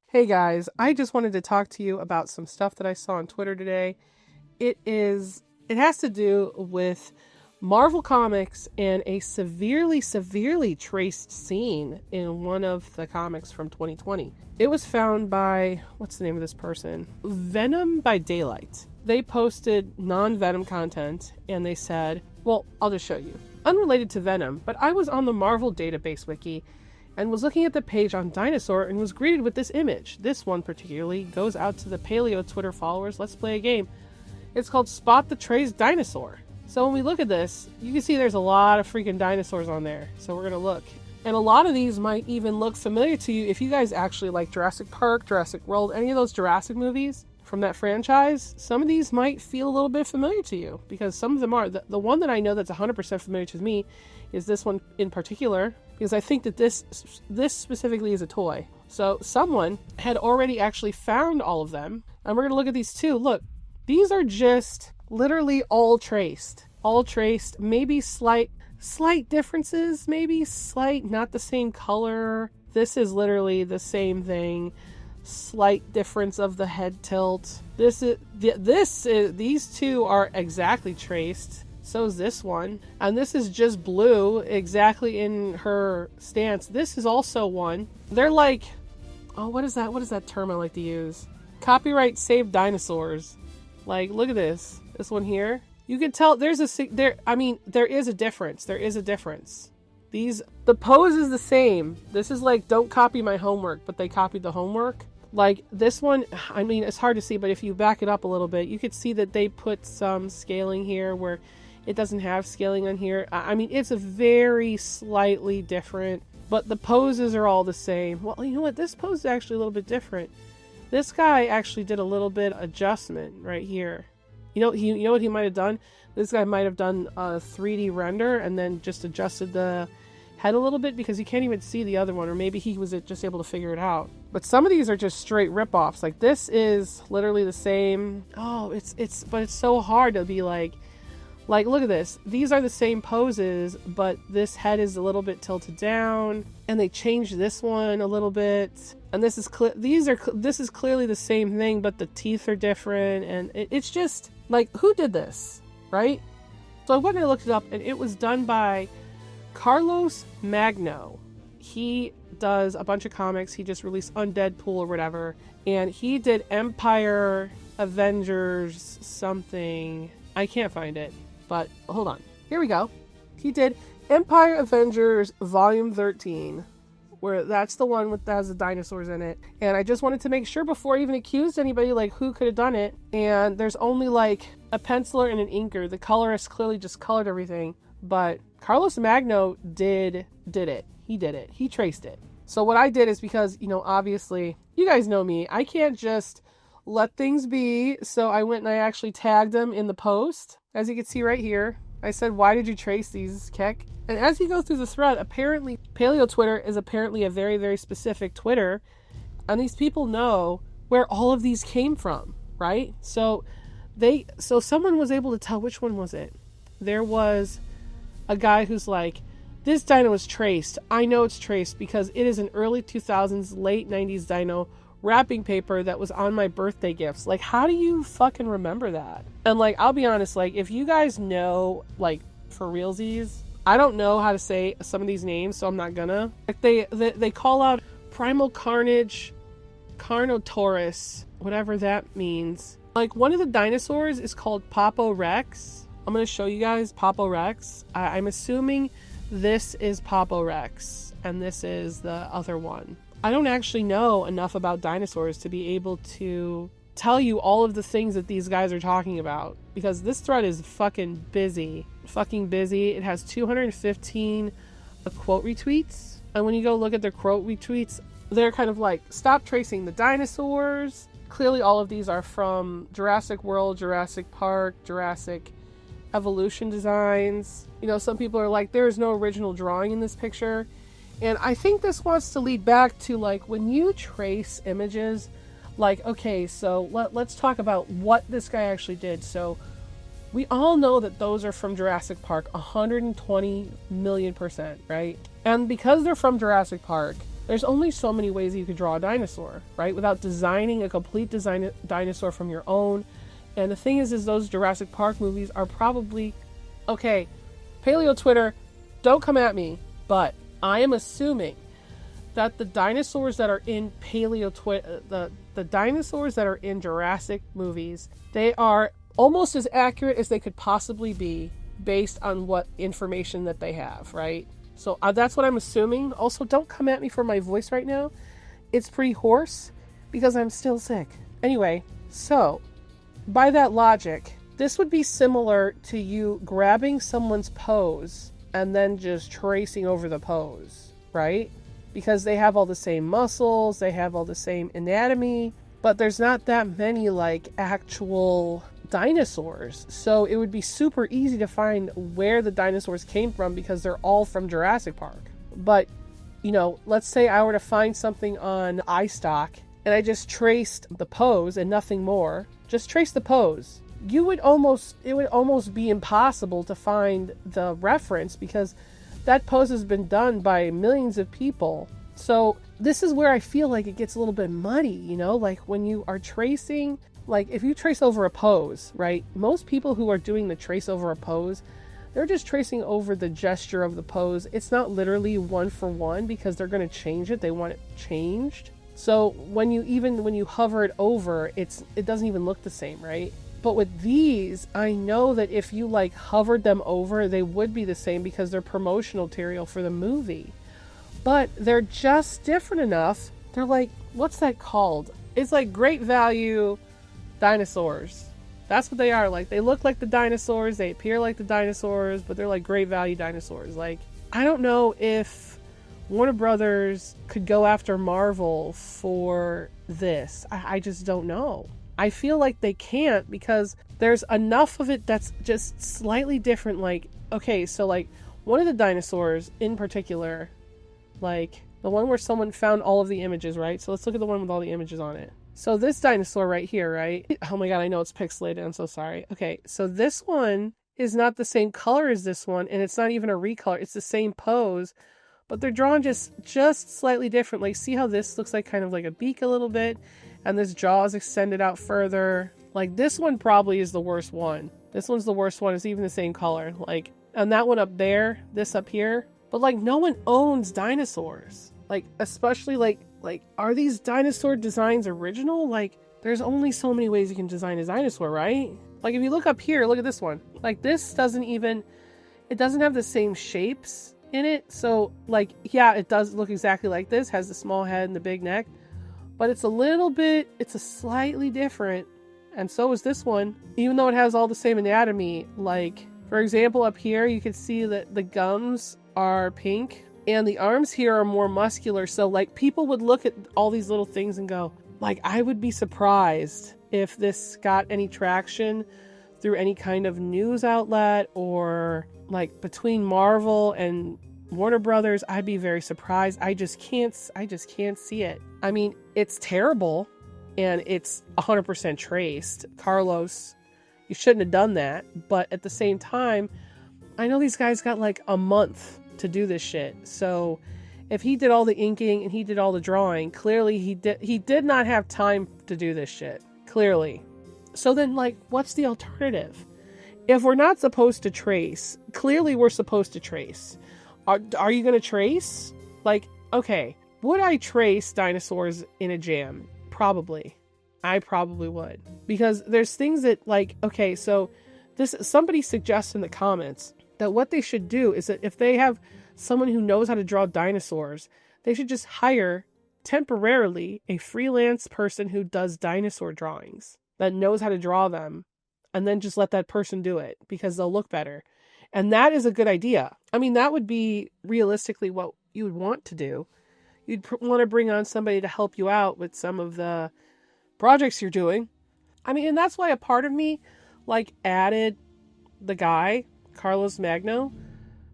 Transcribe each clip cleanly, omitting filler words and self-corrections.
Hey guys, I just wanted to talk to you about some stuff that I saw on Twitter today. It has to do with Marvel Comics and a severely traced scene in one of the comics from 2020. It was found by, what's the name of this person? Venom by Daylight. They posted non-Venom content and they said, well, I'll just show you. Unrelated to Venom, but I was on the Marvel database wiki and was looking at the page on Dinosaur and was greeted with this image. This one particularly goes out to the Paleo Twitter followers. Let's play a game. It's called Spot the Traced Dinosaur. So when we look at this, you can see there's a lot of freaking dinosaurs on there. So we're going to look. And a lot of these might even look familiar to you if you guys actually like Jurassic Park, Jurassic World, any of those Jurassic movies from that franchise. Some of these might feel a little bit familiar to you because some of them are. The one that I know that's 100% familiar to me is this one in particular, because I think that this specifically is a toy. So someone had already actually found all of them, and we're going to look at these two. Look, these are just literally all traced, maybe slight differences, maybe slight, not the same color. This is literally the same thing. Slight difference of the head tilt. These two are exactly traced. So is this one. And this is just blue, exactly in her stance. This is also one. They're like, oh, what is that? What is that term I like to use? Copyright saved dinosaurs. Like, look at this. This one here. You can tell there is a difference. There is a difference. The pose is the same. This is like, don't copy my homework, but they copied the homework. Like this one, I mean, it's hard to see, but if you back it up a little bit, you could see that they put some scaling here where it doesn't have scaling on here. I mean, it's a very slightly different, but the poses are all the same. Well, you know what? This pose is actually a little bit different. This guy actually did a little bit of adjustment right here. You know what he might have done? This guy might have done a 3D render and then just adjusted the head a little bit because you can't even see the other one, or maybe he was just able to figure it out. But some of these are just straight rip-offs. Like this is literally the same. Oh, but it's so hard to be like look at this. These are the same poses, but this head is a little bit tilted down, and they changed this one a little bit. And this is this is clearly the same thing, but the teeth are different, and it's just like, who did this, right? So I went and looked it up, and it was done by Carlos Magno. He does a bunch of comics. He just released Undeadpool or whatever, and he did Empire, Avengers, something. I can't find it, but hold on. Here we go. He did Empire Avengers Volume 13, where that's the one that has the dinosaurs in it. And I just wanted to make sure before I even accused anybody, like, who could have done it. And there's only like a penciler and an inker. The colorist clearly just colored everything, but Carlos Magno did it. He did it. He traced it. So what I did is, because, obviously, you guys know me, I can't just let things be. So I went and I actually tagged him in the post. As you can see right here, I said, why did you trace these, Keck? And as you go through the thread, apparently Paleo Twitter is apparently a very, very specific Twitter. And these people know where all of these came from, right? So someone was able to tell, which one was it? There was a guy who's like, this dino is traced. I know it's traced because it is an early 2000s, late 90s dino wrapping paper that was on my birthday gifts. Like, how do you fucking remember that? And like, I'll be honest, like, if you guys know, like, for realsies, I don't know how to say some of these names, so I'm not gonna. Like, they call out Primal Carnage, Carnotaurus, whatever that means. Like, one of the dinosaurs is called Papo Rex. I'm going to show you guys Papo Rex. I'm assuming this is Papo Rex, and this is the other one. I don't actually know enough about dinosaurs to be able to tell you all of the things that these guys are talking about, because this thread is fucking busy. It has 215 quote retweets, and when you go look at their quote retweets, they're kind of like, stop tracing the dinosaurs. Clearly all of these are from Jurassic World, Jurassic Park, Jurassic Evolution designs. Some people are like, there is no original drawing in this picture. And I think this wants to lead back to, like, when you trace images, like, okay, so let's talk about what this guy actually did. So we all know that those are from Jurassic Park, 120 million %, right? And because they're from Jurassic Park, There's only so many ways you could draw a dinosaur, right? Without designing a complete dinosaur from your own. And the thing is those Jurassic Park movies are probably... Okay, Paleo Twitter, don't come at me, but I am assuming that the dinosaurs that are in the dinosaurs that are in Jurassic movies, they are almost as accurate as they could possibly be based on what information that they have, right? So that's what I'm assuming. Also, don't come at me for my voice right now. It's pretty hoarse because I'm still sick. Anyway, so by that logic, this would be similar to you grabbing someone's pose and then just tracing over the pose, right? Because they have all the same muscles, they have all the same anatomy, but there's not that many like actual dinosaurs. So it would be super easy to find where the dinosaurs came from because they're all from Jurassic Park. But, you know, let's say I were to find something on iStock and I just traced the pose and nothing more. Just trace the pose. It would almost be impossible to find the reference because that pose has been done by millions of people. So this is where I feel like it gets a little bit muddy, you know, like when you are tracing, like if you trace over a pose, right? Most people who are doing the trace over a pose, they're just tracing over the gesture of the pose. It's not literally one for one because they're going to change it. They want it changed. So when you hover it over, it doesn't even look the same, right? But with these, I know that if you like hovered them over, they would be the same because they're promotional material for the movie. But they're just different enough. They're like, what's that called? It's like great value dinosaurs. That's what they are. Like, they look like the dinosaurs, they appear like the dinosaurs, but they're like great value dinosaurs. Like, I don't know if Warner Brothers could go after Marvel for this. I just don't know. I feel like they can't because there's enough of it that's just slightly different. Like, okay, so like one of the dinosaurs in particular, like the one where someone found all of the images, right? So let's look at the one with all the images on it. So this dinosaur right here, right? Oh my God, I know it's pixelated. I'm so sorry. Okay, so this one is not the same color as this one, and it's not even a recolor. It's the same pose, but they're drawn just slightly different. Like, see how this looks like kind of like a beak a little bit? And this jaw is extended out further. Like, this one probably is the worst one. This one's the worst one. It's even the same color. Like, and that one up there, this up here. But, like, no one owns dinosaurs. Like, especially, like, are these dinosaur designs original? Like, there's only so many ways you can design a dinosaur, right? Like, if you look up here, look at this one. Like, this doesn't have the same shapes in it. So, like, yeah, it does look exactly like this. Has the small head and the big neck. But it's a slightly different, and so is this one, even though it has all the same anatomy. Like, for example, up here, you can see that the gums are pink, and the arms here are more muscular, so, like, people would look at all these little things and go, like, I would be surprised if this got any traction through any kind of news outlet, or, like, between Marvel and Warner Brothers. I'd be very surprised. I just can't see it. I mean, it's terrible, and it's 100% traced. Carlos, you shouldn't have done that. But at the same time, I know these guys got like a month to do this shit. So if he did all the inking and he did all the drawing, clearly he did not have time to do this shit. Clearly. So then, like, what's the alternative? If we're not supposed to trace, clearly we're supposed to trace. Are you going to trace? Like, okay, would I trace dinosaurs in a jam? Probably. I probably would. Because there's things that, like, okay, so somebody suggests in the comments that what they should do is that if they have someone who knows how to draw dinosaurs, they should just hire temporarily a freelance person who does dinosaur drawings that knows how to draw them, and then just let that person do it because they'll look better. And that is a good idea. I mean, that would be realistically what you would want to do. You'd want to bring on somebody to help you out with some of the projects you're doing. I mean, and that's why a part of me, like, added the guy, Carlos Magno,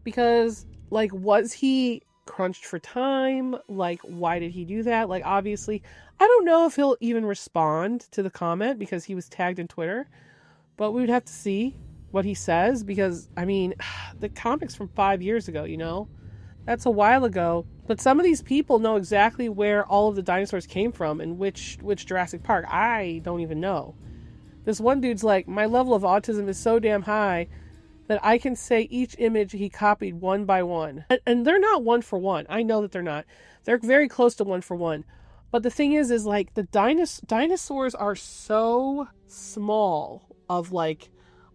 because, like, was he crunched for time? Like, why did he do that? Like, obviously, I don't know if he'll even respond to the comment because he was tagged in Twitter, but we would have to see what he says, because, I mean, the comic's from 5 years ago, you know? That's a while ago. But some of these people know exactly where all of the dinosaurs came from and which Jurassic Park. I don't even know. This one dude's like, my level of autism is so damn high that I can say each image he copied one by one. And they're not one for one. I know that they're not. They're very close to one for one. But the thing is like the dinosaurs are so small of like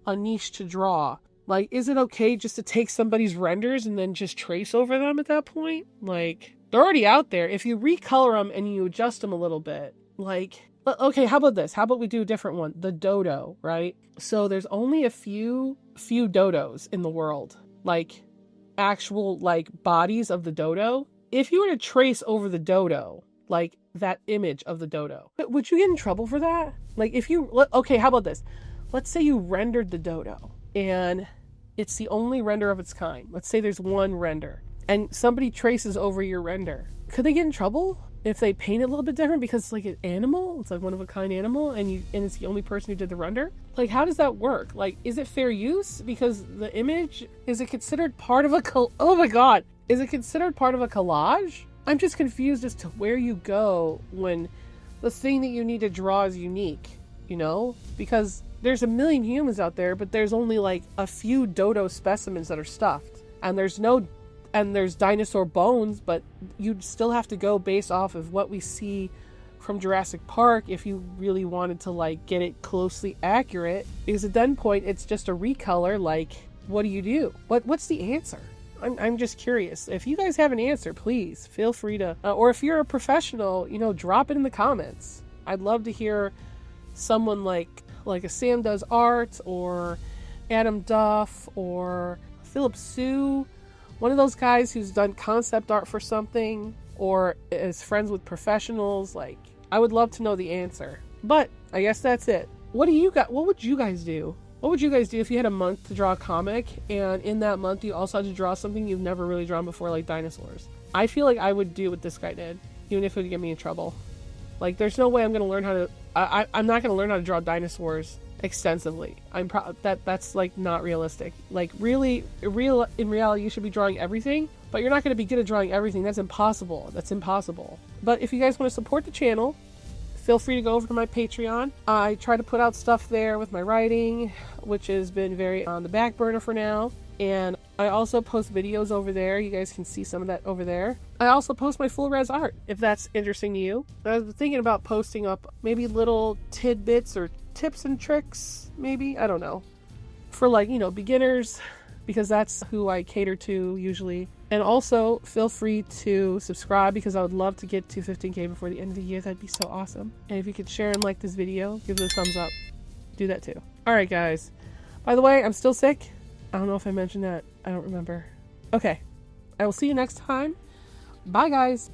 a niche to draw. Like, is it okay just to take somebody's renders and then just trace over them at that point? Like, they're already out there. If you recolor them and you adjust them a little bit, like, okay, how about this? How about we do a different one? The dodo, right? So there's only a few dodos in the world, like actual like bodies of the dodo. If you were to trace over the dodo, like that image of the dodo, would you get in trouble for that? Like if you, okay, how about this? Let's say you rendered the dodo and it's the only render of its kind. Let's say there's one render and somebody traces over your render. Could they get in trouble if they paint it a little bit different because it's like an animal? It's like one of a kind animal and it's the only person who did the render? Like, how does that work? Like, is it fair use? Because the image, is it considered part of a, oh my God, is it considered part of a collage? I'm just confused as to where you go when the thing that you need to draw is unique, you know? Because there's a million humans out there, but there's only like a few dodo specimens that are stuffed. And there's dinosaur bones, but you'd still have to go based off of what we see from Jurassic Park if you really wanted to like get it closely accurate. Because at that point, it's just a recolor. Like, what do you do? What's the answer? I'm just curious. If you guys have an answer, please feel free to, or if you're a professional, you know, drop it in the comments. I'd love to hear someone like a Sam Does Art or Adam Duff or Philip Sue, one of those guys who's done concept art for something or is friends with professionals. Like, I would love to know the answer. But I guess that's it. What would you guys do? What would you guys do if you had a month to draw a comic and in that month you also had to draw something you've never really drawn before, like dinosaurs? I feel like I would do what this guy did, even if it would get me in trouble. Like, there's no way I'm going to learn how to, I'm not going to learn how to draw dinosaurs extensively. That's like not realistic. Like, in reality, you should be drawing everything, but you're not going to be good at drawing everything. That's impossible. But if you guys want to support the channel, feel free to go over to my Patreon. I try to put out stuff there with my writing, which has been very on the back burner for now. And I also post videos over there. You guys can see some of that over there. I also post my full res art, if that's interesting to you. I was thinking about posting up maybe little tidbits or tips and tricks, maybe. I don't know. For like, you know, beginners, because that's who I cater to usually. And also, feel free to subscribe because I would love to get to 15K before the end of the year. That'd be so awesome. And if you could share and like this video, give it a thumbs up. Do that too. Alright guys. By the way, I'm still sick. I don't know if I mentioned that. I don't remember. Okay. I will see you next time. Bye guys.